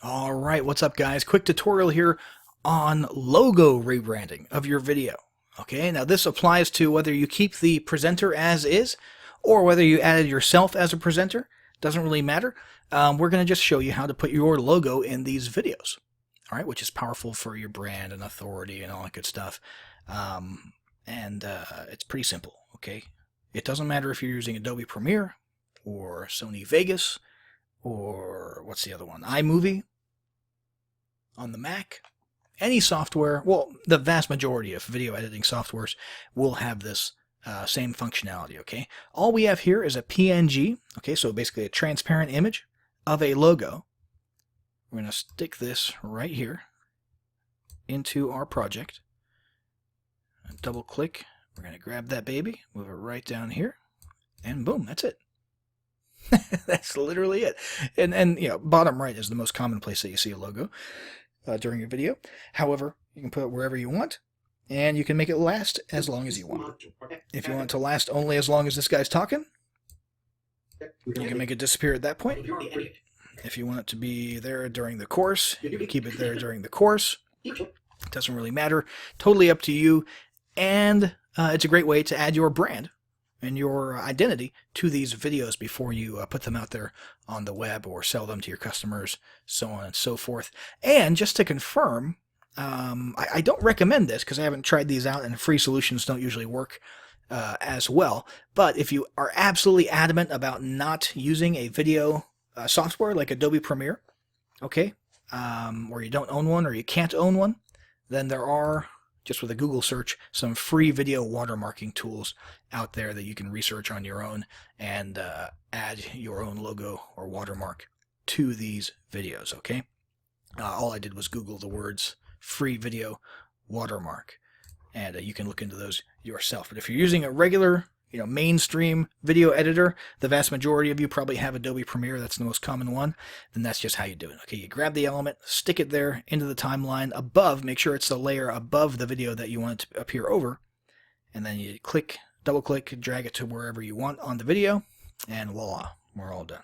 All right, what's up guys? Quick tutorial here on logo rebranding of your video. Okay, now this applies to whether you keep the presenter as is or whether you added yourself as a presenter. Doesn't really matter. We're going to just show you how to put your logo in these videos. All right, which is powerful for your brand and authority and all that good stuff. It's pretty simple, okay? It doesn't matter if you're using Adobe Premiere or Sony Vegas or what's the other one? iMovie on the Mac. Any software, well, the vast majority of video editing softwares will have this same functionality, okay? All we have here is a PNG, okay, so basically a transparent image of a logo. We're going to stick this right here into our project. Double click. We're going to grab that baby, move it right down here, and boom, that's it. That's literally it. And you know, bottom right is the most common place that you see a logo during a video. However, you can put it wherever you want, and you can make it last as long as you want. If you want it to last only as long as this guy's talking, you can make it disappear at that point. If you want it to be there during the course, you can keep it there during the course. It doesn't really matter. Totally up to you. And it's a great way to add your brand and your identity to these videos before you put them out there on the web or sell them to your customers, so on and so forth. And just to confirm, I don't recommend this because I haven't tried these out, and free solutions don't usually work as well. But if you are absolutely adamant about not using a video software like Adobe Premiere, okay, or you don't own one or you can't own one, then there are, just with a Google search, some free video watermarking tools out there that you can research on your own and add your own logo or watermark to these videos, okay? All I did was Google the words free video watermark, and you can look into those yourself. But if you're using a regular, mainstream video editor, the vast majority of you probably have Adobe Premiere, that's the most common one, then that's just how you do it. Okay, you grab the element, stick it there into the timeline above, make sure it's the layer above the video that you want it to appear over, and then you click, double click, drag it to wherever you want on the video, and voila, we're all done.